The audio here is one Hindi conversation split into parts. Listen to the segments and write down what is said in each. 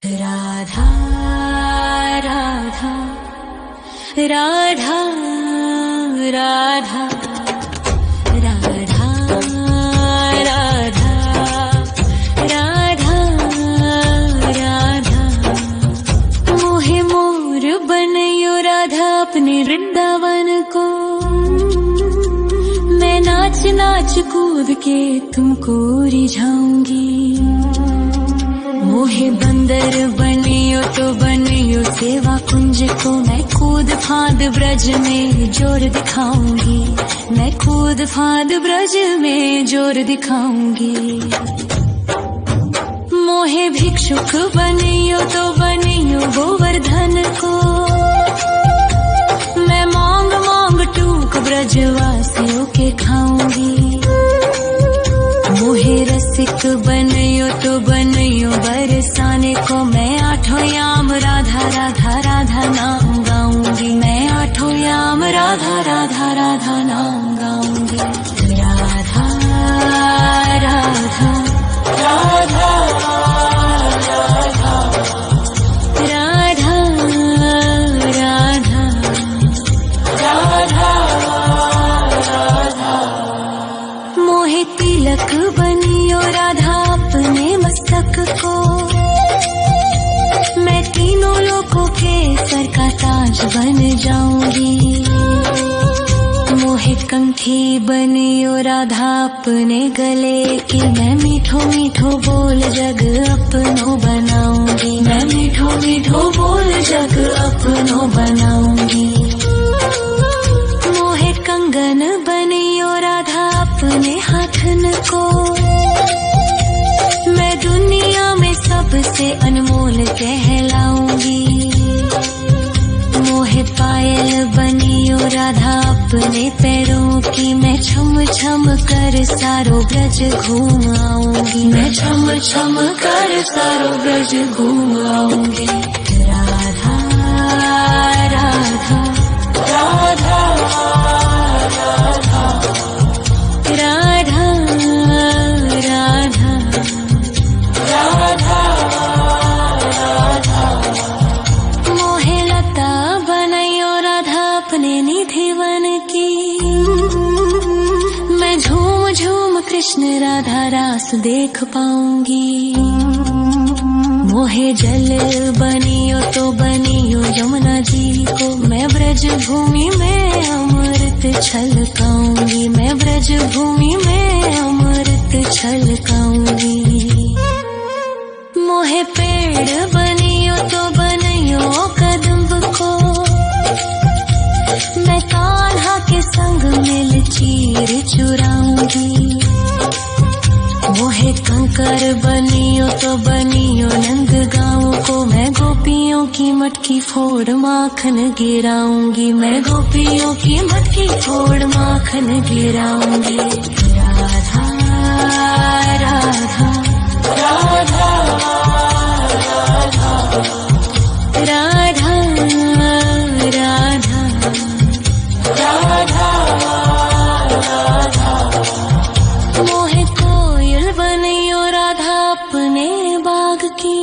राधा राधा राधा राधा राधा राधा राधा राधा मोहे मोर बनयो राधा अपने वृंदावन को। मैं नाच नाच कूद के तुमको रिझाऊंगी। मोहे बंदर बनियो तो बनियो सेवा कुंज को। मैं कूद फांद ब्रज में जोर दिखाऊंगी। मैं कूद फांद ब्रज में जोर दिखाऊंगी। मोहे भिक्षुक बनियो तो बनियो गोवर्धन को। मैं मांग मांग टूक ब्रजवासियों के खाऊंगी। मोहे रसिक बनियो तो बनियो बरसाने को। मैं आठों याम राधा राधा राधा नाम गाऊंगी। मैं आठों याम राधा राधा राधा नाम गाऊंगी। राधा राधा राधा राधा राधा राधा राधा मोहे तिलक बनियो राधा अपने मस्तक को। मैं तीनों लोगों के सर का ताज बन जाऊंगी। मोहे कंठी बनियो राधा अपने गले की। मैं मीठो मीठो बोल जग अपनो बनाऊंगी। मैं मीठो मीठो बोल जग अपनो बनाऊंगी। मोहे कंगन बनियो राधा अपने हाथन को। मैं दुनिया में सबसे अनमोल कहलाऊंगी। मोहे पायल बनियो राधा अपने पैरों की। मैं छम छम कर सारो ब्रज घूम आऊंगी। मैं छम छम कर सारो ब्रज घूम आऊंगी। राधा राधा राधा राधा राधा राधा राधा राधा मोहे लता बनयो राधा अपने निधि वन की। मैं झूम झूम कृष्ण राधा रास देख पाऊंगी। मोहे जल बनियो तो बनियो यमुना जी को। मैं ब्रज भूमि में अमृत छलकाऊंगी। मैं ब्रज भूमि में अमृत छलकाऊंगी। मोहे पेड़ बनियो तो बनियो कदम्ब को। मैं कान्हा के संग मिल चीर चुराऊंगी। मोहे कंकर बनियो तो बनियो नंद गाँव को। मैं गोपियों की मटकी फोड़ माखन गिराऊंगी। मैं गोपियों की मटकी फोड़ माखन गिराऊंगी। राधा राधा राधा राधा राधा राधा राधा मोहे कोयल बनियो राधा अपने बाग की।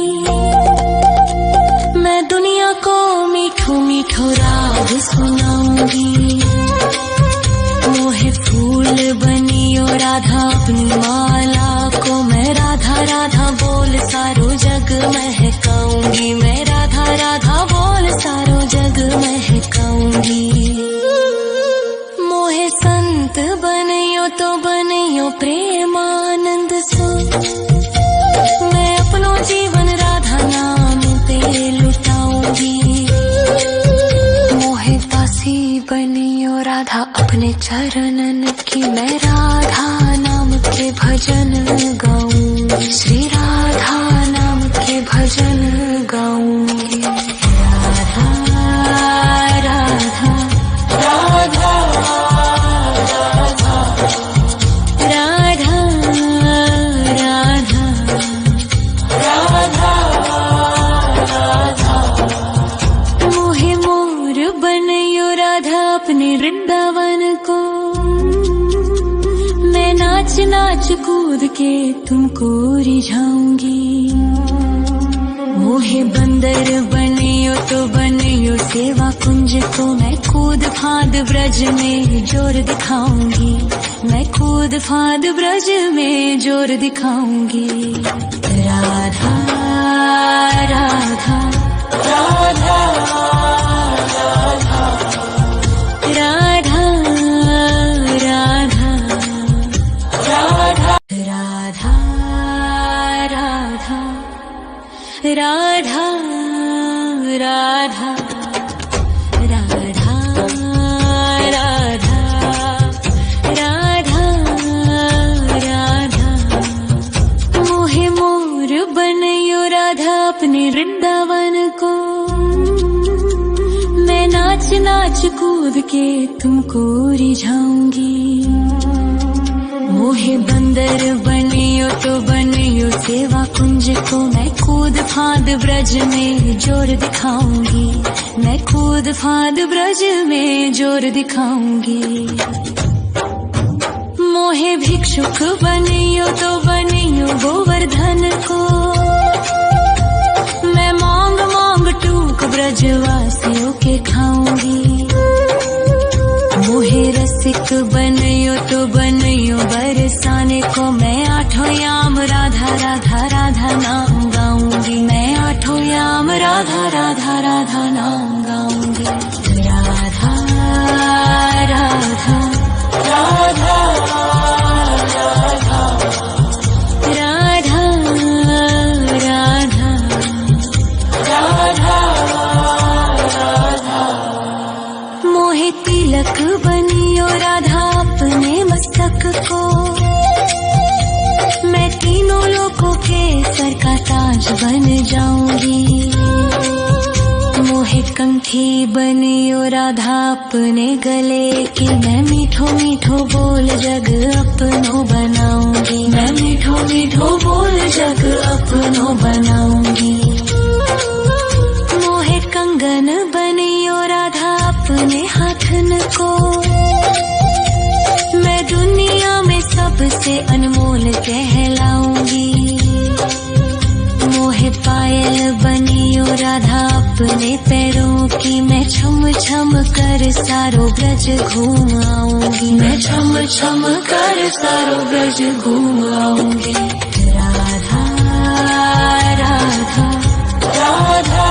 मैं दुनिया को मीठो मीठो राग सुनाऊंगी। मोहे फूल बनियो राधा अपनी माला को। मैं राधा राधा बोल सारो जग महकाऊंगी। मैं राधा राधा बोल सारो जग महकाऊंगी। मोहे संत बनियो तो बनियो प्रेमानंद सो। मैं अपनो जीवन राधा नाम पे लुटाऊंगी। मोहे दासी बनियो राधा अपने चरणन की। मैं राधा नाम के भजन गाऊंगी। श्री राधा नाम के भजन गाऊंगी। राधा राधा राधा राधा राधा राधा राधा राधा मोहे मोर बनयो राधा अपने वृंदावन को। मैं नाच नाच कूद के तुमको रिझाऊंगी। मोहे बंदर बनियो तो बनियो सेवा कुंज को, मैं कूद फांद ब्रज में जोर दिखाऊंगी, मैं कूद फांद ब्रज में जोर दिखाऊंगी। राधा राधा राधा राधा राधा राधा राधा राधा राधा राधा राधा राधा राधा राधा मोहे मोर बनयो राधा अपने वृंदावन को, मैं नाच नाच कूद के तुमको रिझाऊंगी। मोहे बंदर बनियो तो बनियो सेवा कुंज को, मैं कूद फांद ब्रज में जोर दिखाऊंगी, मैं कूद फांद ब्रज में जोर दिखाऊंगी। मोहे भिक्षुक बनियो तो बनियो गोवर्धन को, मैं मांग मांग टूक ब्रजवासियों के खाऊंगी। मोहे रसिक बनियो तो बनियो बरसाने को, मैं आठों याम राधा राधा राधा नाम गाऊंगी, मैं आठों याम राधा राधा राधा नाम गाऊंगी। राधा राधा राधा राधा राधा राधा राधा मोहे तिलक बनियो राधा अपने मस्तक को, मैं तीनों लोगों के सर का ताज बन जाऊंगी। मोहे कंठी बनियो राधा अपने गले की, मैं मीठो मीठो बोल जग अपनो बनाऊंगी, मैं मीठो मीठो बोल जग अपनो बनाऊंगी। मोहे कंगन बनियो राधा अपने हाथन को, मैं दुनिया में सबसे अनमोल कहलाऊंगी। मोहे पायल बनियो राधा अपने पैरों की, मैं छम छम कर सारो ब्रज घूम आऊंगी, मैं छम छम कर सारो ब्रज घूम आऊंगी। राधा राधा राधा राधा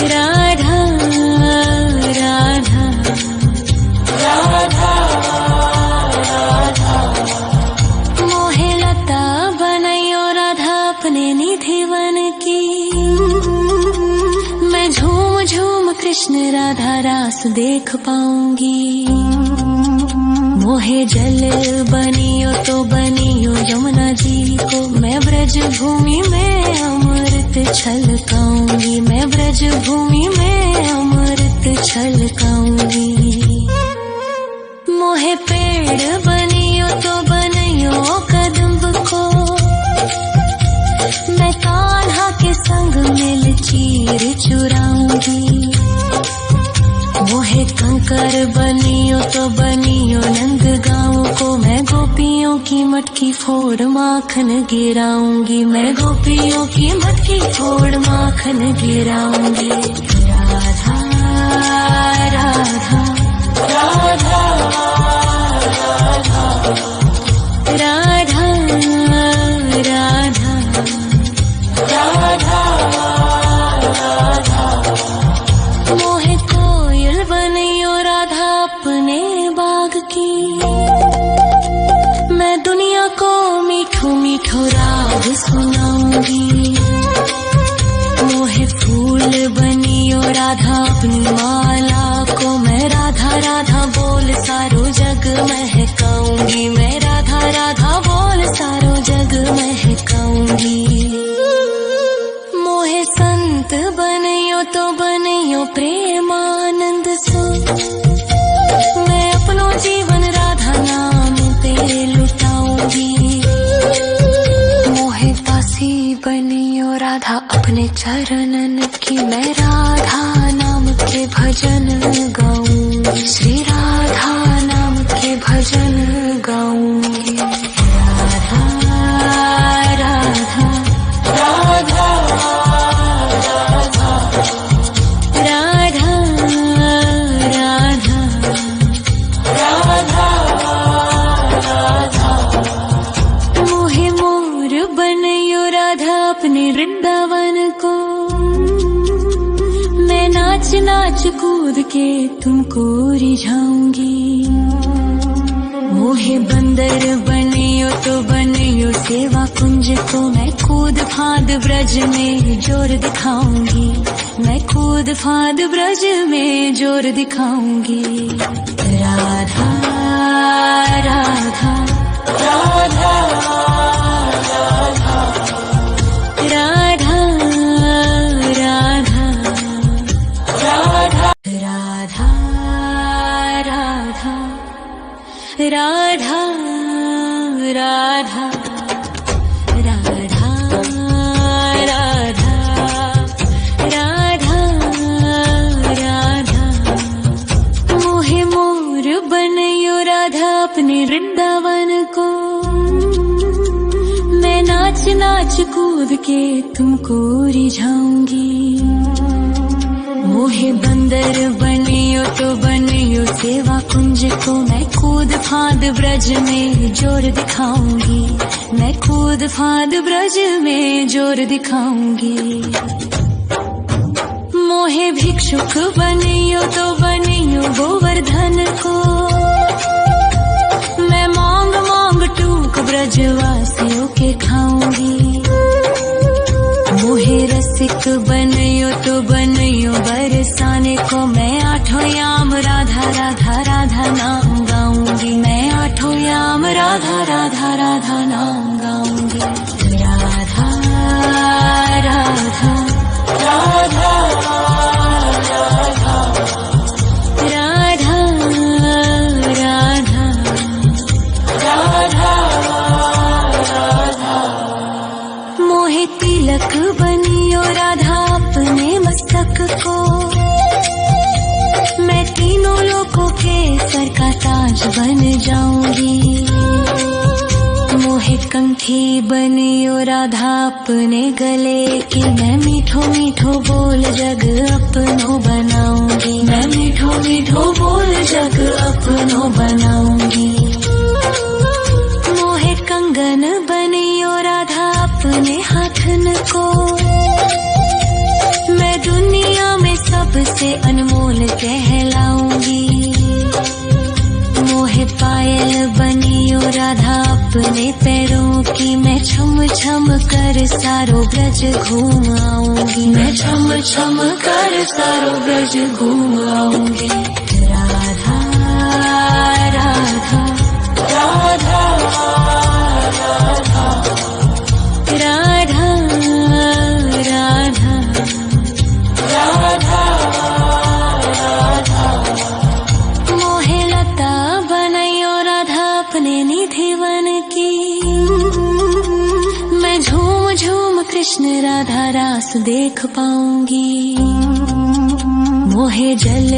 राधा राधा राधा मोहे लता बनयो राधा अपने निधि वन की, मैं झूम झूम कृष्ण राधा रास देख पाऊंगी। मोहे जल बनियो तो बनियो यमुना जी को, मैं ब्रज भूमि में अमृत छलकाऊंगी, मैं ब्रज भूमि में अमृत छलकाऊंगी। मोहे पेड़ बनियो तो बनियो कदम्ब को, मैं कान्हा के संग मिल चीर चुराऊंगी। मोहे कंकर बनियो तो बनियो नंद गाँव को, मैं गोपियों की मटकी फोड़ माखन गिराऊंगी, मैं गोपियों की मटकी फोड़ माखन गिराऊंगी। राधा राधा राधा राधा राधा राधा राधा मोहे कोयल बनियो राधा अपने बाग की, मैं दुनिया को मीठो मीठो राग सुनाऊंगी। मोहे फूल बनियो राधा अपनी माला को, मैं राधा राधा बोल सारो जग महकाऊंगी, मैं राधा राधा बोल सारो जग महकाऊंगी। मोहे संत बनियो तो बनियो प्रेमानंद सो, मैं अपनो जीवन राधा नाम पे लुटाऊंगी। मोहे दासी बनियो राधा अपने चरणन की, मैं राधा नाम के भजन गाऊंगी, श्री राधा नाम के भजन गाऊंगी। राधा राधा अपने वृंदावन को। मैं नाच नाच कूद के तुमको रिझाऊंगी। मोहे बंदर बनियो तो बनियो सेवा कुंज को। मैं कूद फांद ब्रज में जोर दिखाऊंगी। मैं कूद फांद ब्रज में जोर दिखाऊंगी। राधा राधा राधा राधा राधा राधा राधा राधा राधा राधा राधा राधा राधा राधा मोहे मोर बनयो राधा अपने वृंदावन को। मैं नाच नाच कूद के तुमको रिझाऊंगी। मोहे बंदर बनियो तो बनियो सेवा कुंज को। मैं कूद फांद ब्रज में जोर दिखाऊंगी। मैं कूद फांद ब्रज में जोर दिखाऊंगी। मोहे भिक्षुक बनियो तो बनियो गोवर्धन को। मैं मांग मांग टूक ब्रजवासियों के खाऊंगी। मोहे रसिक बनियो तो बनियो बरसाने को। मैं आठों याम राधा राधा राधा नाम गाऊंगी। मैं आठों याम राधा राधा राधा नाम गाऊंगी। राधा राधा राधा राधा राधा राधा राधा मोहे तिलक बनियो राधा अपने मस्तक को। मैं तीनों लोगों के सर का ताज बन जाऊंगी। मोहे कंठी बनियो राधा अपने गले की। मैं मीठो मीठो बोल जग अपनो बनाऊंगी। मैं मीठो मीठो बोल जग अपनो बनाऊंगी। मोहे कंगन बनियो राधा अपने हाथन को। मैं दुनिया में सबसे अनमोल कहलाऊंगी। मोहे पायल बनियो राधा अपने पैरों की। मैं छम छम कर सारो ब्रज घूम आऊंगी। मैं छम छम कर सारो ब्रज घूम आऊंगी। राधा राधा राधा राधा राधा राधा राधा मोहे लता बनायो राधा अपने निधि वन की। मैं झूम झूम कृष्ण राधा रास देख पाऊंगी। मोहे जल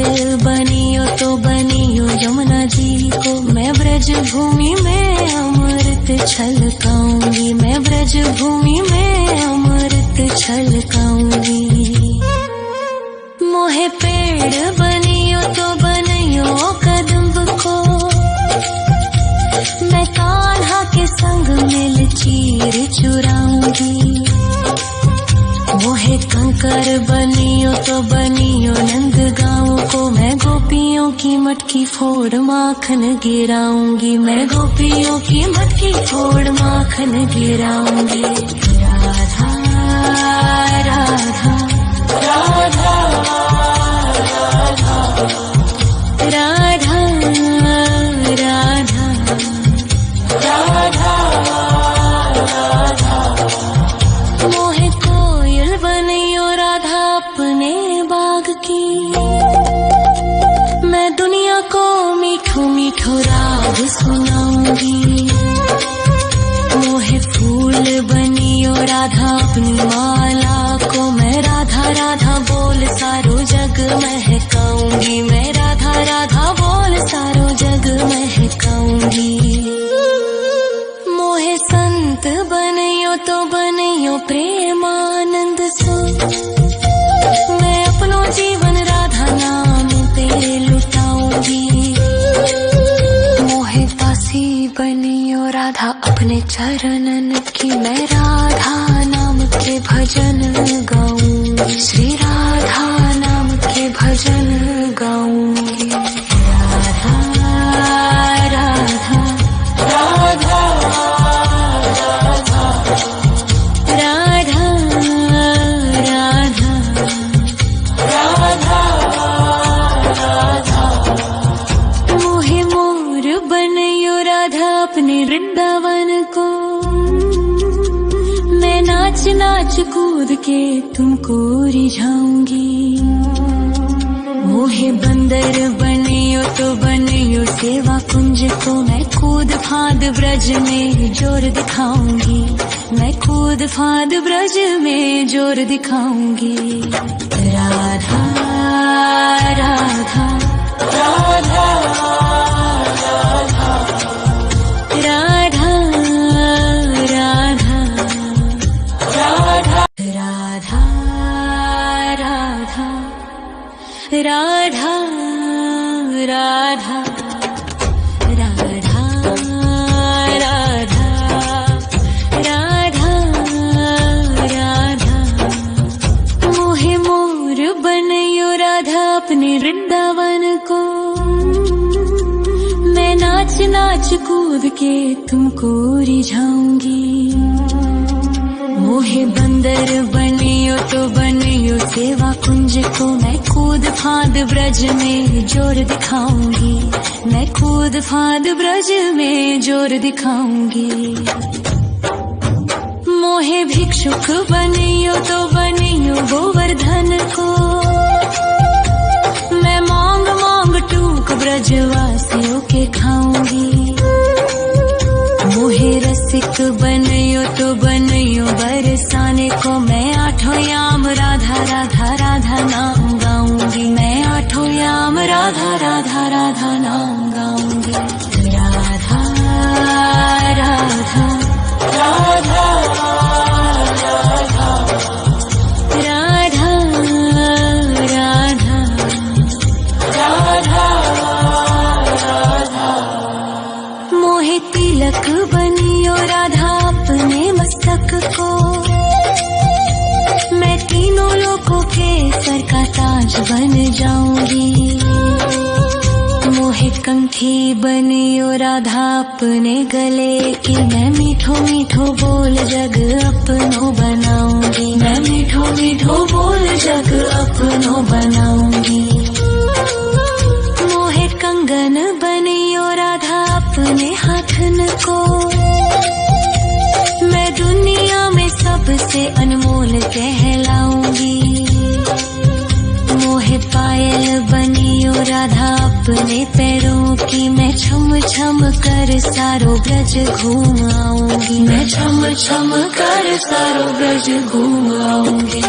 बनियो तो बनियो यमुना जी को। मैं ब्रज भूमि में अमृत छलकाऊंगी। मैं ब्रज भूमि में अमृत छलकाऊंगी। मोहे पेड़ बनियो तो बनियो कदम्ब को। मैं कान्हा के संग मिल चीर चुराऊंगी। मोहे कंकर बनियो तो बनियो नंद गाँव को। मैं गोपियों की मटकी फोड़ माखन गिराऊंगी। मैं गोपियों की मटकी फोड़ माखन गिराऊंगी। राधा राधा राधा राधा राधा राधा राधा मोहे कोयल बनियो राधा अपने बाग की। मैं दुनिया को मीठो मीठो राग सुनाऊंगी। मोहे फूल बनियो राधा अपनी माला को। मैं राधा राधा बोल सारो जग महकाऊंगी। मैं राधा राधा बोल सारो जग महकाऊंगी। मोहे संत बनियो तो बनियो प्रेमानंद सो। मैं अपनो जीवन राधा नाम पे लुटाऊंगी। मोहे दासी बनियो राधा अपने चरणन की। मैं राधा नाम के नाच कूद के तुमको रिझाऊंगी। मोहे बंदर बनियो तो बनियो सेवा कुंज को, मैं कूद फांद ब्रज में जोर दिखाऊंगी। मैं कूद फांद ब्रज में जोर दिखाऊंगी। राधा राधा राधा राधा राधा राधा राधा राधा राधा राधा राधा राधा राधा मोहे मोर बनयो राधा अपने वृंदावन को। मैं नाच नाच कूद के तुमको रिझाऊंगी। मोहे बंदर बनियो तो बनियो सेवा कुंज को, मैं कूद फांद ब्रज में जोर दिखाऊंगी। मैं कूद फांद ब्रज में जोर दिखाऊंगी। मोहे भिक्षुक बनियो तो बनियो गोवर्धन को, मैं मांग मांग टूक ब्रजवासियों के खाऊंगी। मोहे रसिक बनियो तो बनियो बरसाने को, मैं आठों याम राधा राधा राधा नाम गाऊंगी। मैं आठों याम राधा राधा राधा नाम गाऊंगी। राधा राधा राधा राधा राधा राधा मोहे तिलक बनियो राधा अपने मस्तक को, मैं तीनों लोगों के सर का ताज बन जाऊंगी। मोहे कंठी बनियो राधा अपने गले की, मैं मीठो मीठो बोल जग अपनो बनाऊंगी। मैं मीठो मीठो बोल जग अपनो बनाऊंगी। मोहे कंगन बनियो राधा अपने हाथन को, मैं दुनिया में सबसे अनमोल कहलाऊंगी। मोहे पायल बनियो राधा अपने पैरों की, मैं छम छम कर सारो ब्रज घूम आऊंगी। मैं छम छम कर सारो ब्रज घूम आऊंगी।